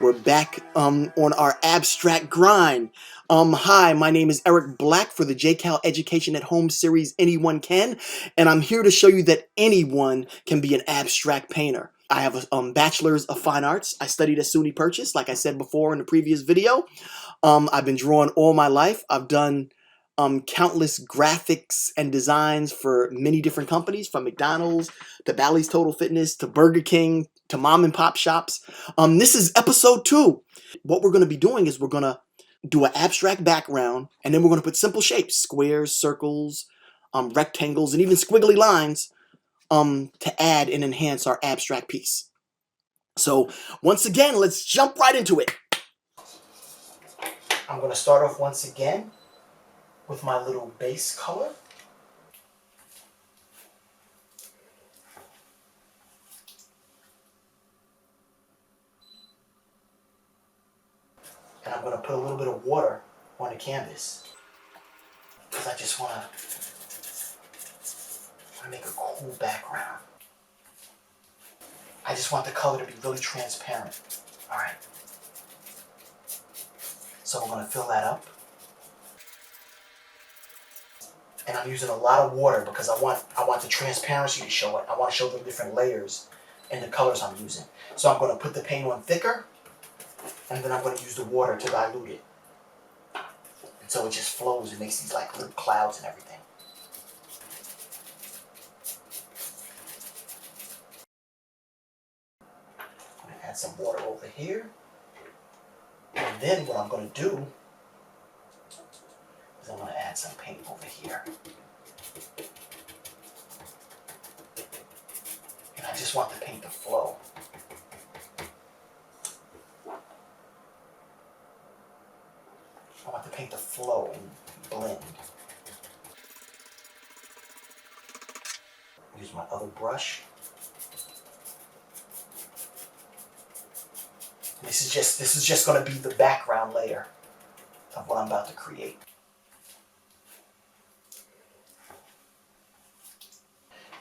We're back on our abstract grind. Hi, my name is Eric Black for the JCAL Education at Home series Anyone Can, and I'm here to show you that anyone can be an abstract painter. I have a Bachelor's of Fine Arts. I studied at SUNY Purchase, like I said before in the previous video. I've been drawing all my life. I've done countless graphics and designs for many different companies, from McDonald's to Bally's Total Fitness to Burger King to mom and pop shops. This is episode 2. What we're going to be doing is we're going to do an abstract background, and then we're going to put simple shapes, squares, circles, rectangles, and even squiggly lines to add and enhance our abstract piece. So once again, let's jump right into it. I'm going to start off once again with my little base color. And I'm going to put a little bit of water on the canvas because I just want to make a cool background. I just want the color to be really transparent. All right. So we're going to fill that up. And I'm using a lot of water because I want the transparency to show it. I want to show the different layers and the colors I'm using. So I'm going to put the paint on thicker, and then I'm going to use the water to dilute it. And so it just flows and makes these like little clouds and everything. I'm going to add some water over here. And then what I'm going to do is I'm going to add some paint over here. And I just want the paint to flow. I want the paint to flow and blend. Use my other brush. This is just going to be the background layer of what I'm about to create.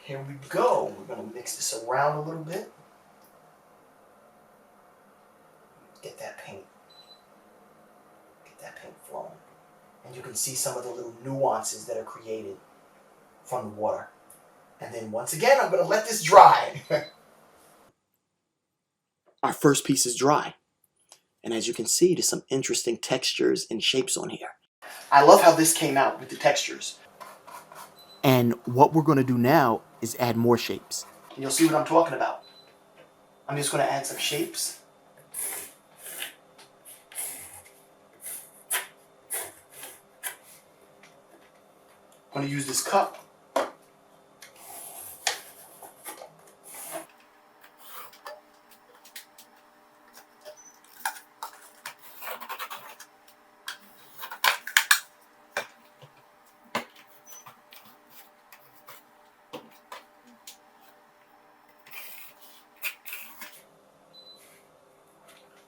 Here we go. We're going to mix this around a little bit. Get that paint flowing. And you can see some of the little nuances that are created from the water. And then once again, I'm going to let this dry. Our first piece is dry. And as you can see, there's some interesting textures and shapes on here. I love how this came out with the textures. And what we're going to do now is add more shapes. And you'll see what I'm talking about. I'm just going to add some shapes. I'm going to use this cup.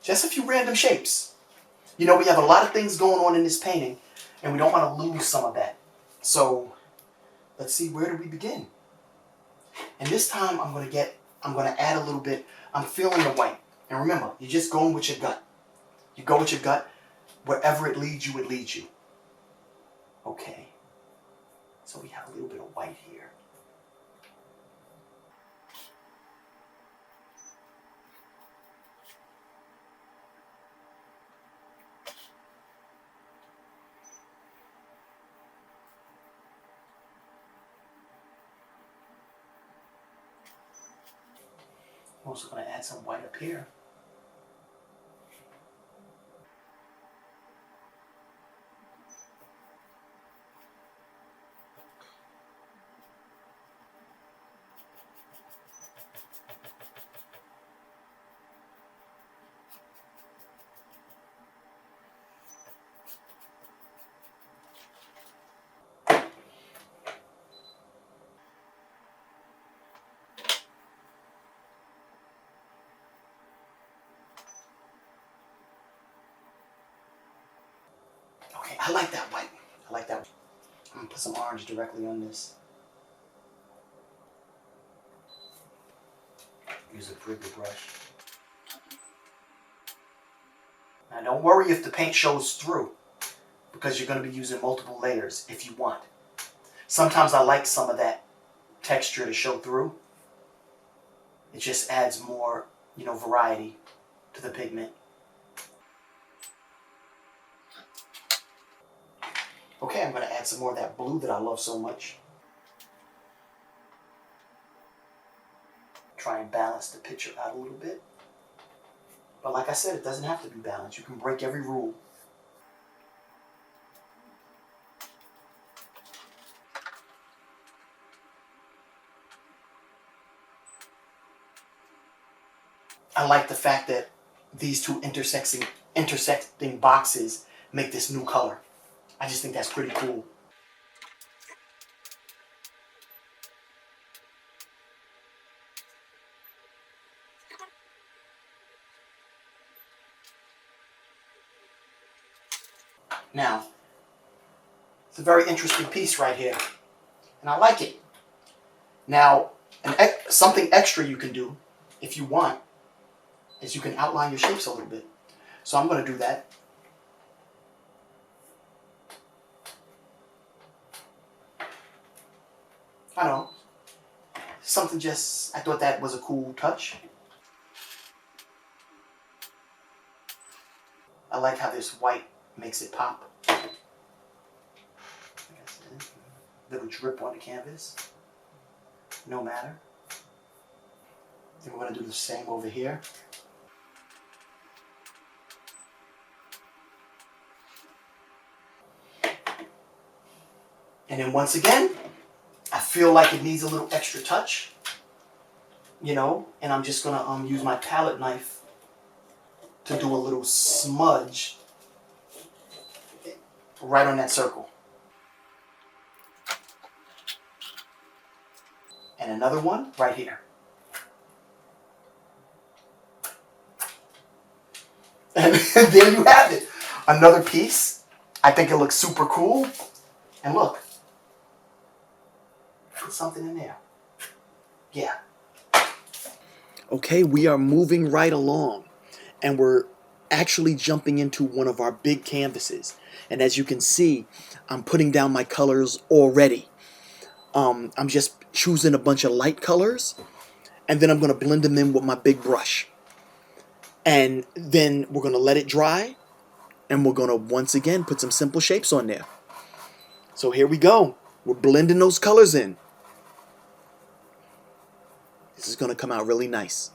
Just a few random shapes. You know, we have a lot of things going on in this painting, and we don't want to lose some of that. So let's see, where do we begin? And this time I'm going to add a little bit. I'm feeling the white. And remember, you're just going with your gut. You go with your gut. Wherever it leads you, it leads you. Okay. So we have a little bit of white here. I'm also going to add some white up here. Okay, I like that white. I like that. I'm going to put some orange directly on this. Use a bigger brush. Now don't worry if the paint shows through, because you're going to be using multiple layers if you want. Sometimes I like some of that texture to show through. It just adds more, variety to the pigment. Okay, I'm going to add some more of that blue that I love so much. Try and balance the picture out a little bit. But like I said, it doesn't have to be balanced. You can break every rule. I like the fact that these two intersecting boxes make this new color. I just think that's pretty cool. Now, it's a very interesting piece right here, and I like it. Now, something extra you can do, if you want, is you can outline your shapes a little bit. So I'm going to do that. I don't know. I thought that was a cool touch. I like how this white makes it pop. Little drip on the canvas. No matter. Then we're going to do the same over here. And then once again, I feel like it needs a little extra touch, and I'm just going to use my palette knife to do a little smudge right on that circle. And another one right here. And there you have it. Another piece. I think it looks super cool. And look. Put something in there. Yeah. Okay, we are moving right along. And we're actually jumping into one of our big canvases. And as you can see, I'm putting down my colors already. I'm just choosing a bunch of light colors. And then I'm going to blend them in with my big brush. And then we're going to let it dry. And we're going to once again put some simple shapes on there. So here we go. We're blending those colors in. This is going to come out really nice.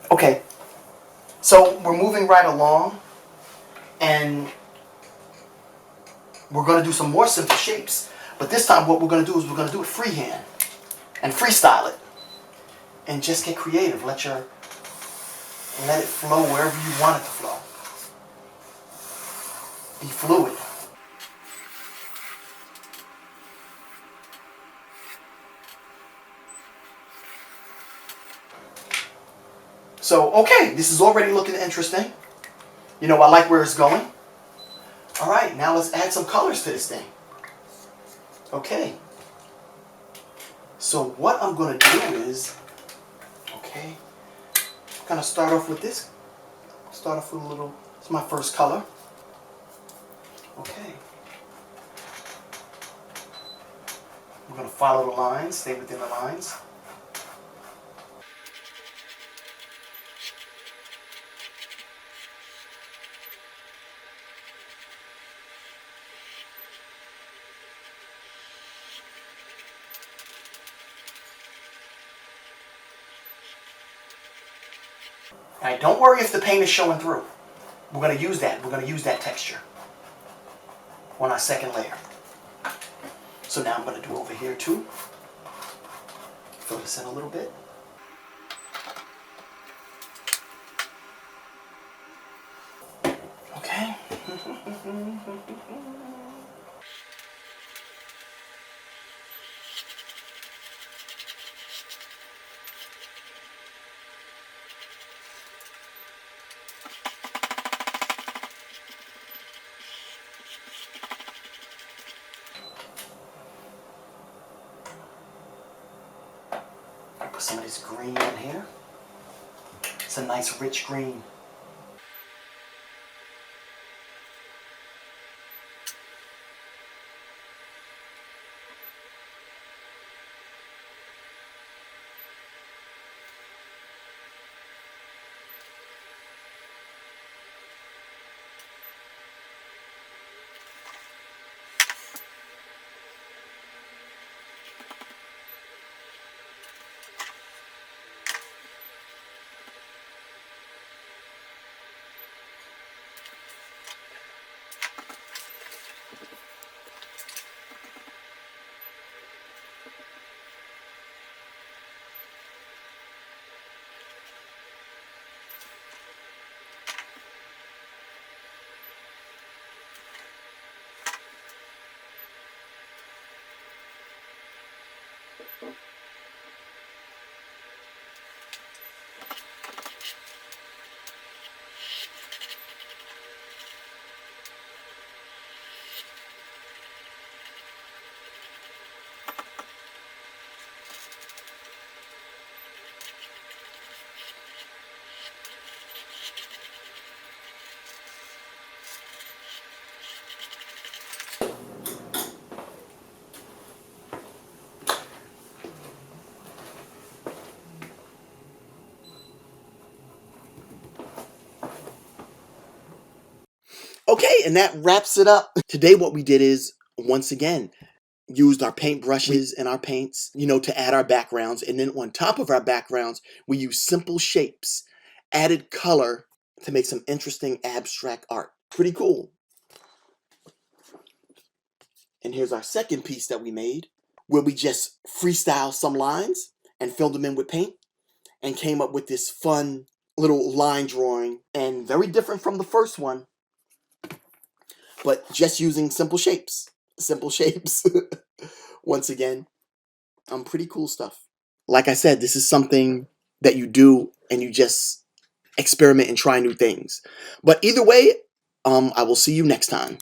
Okay, so we're moving right along, and we're going to do some more simple shapes. But this time what we're going to do is we're going to do it freehand and freestyle it. And just get creative. Let it flow wherever you want it to flow. Be fluid. So, okay, this is already looking interesting. I like where it's going. All right, now let's add some colors to this thing. Okay. So what I'm going to do is, kind of start off with this. Start off with a little, it's my first color. Okay. I'm going to follow the lines, stay within the lines. All right, don't worry if the paint is showing through. We're going to use that. We're going to use that texture on our second layer. So now I'm going to do over here too. Fill this in a little bit. Okay. some of this green in here. It's a nice rich green. Okay, and that wraps it up. Today what we did is, once again, used our paint brushes and our paints, to add our backgrounds. And then on top of our backgrounds, we used simple shapes, added color to make some interesting abstract art. Pretty cool. And here's our second piece that we made, where we just freestyle some lines and filled them in with paint and came up with this fun little line drawing, and very different from the first one, but just using simple shapes. Simple shapes. Once again, pretty cool stuff. Like I said, this is something that you do and you just experiment and try new things. But either way, I will see you next time.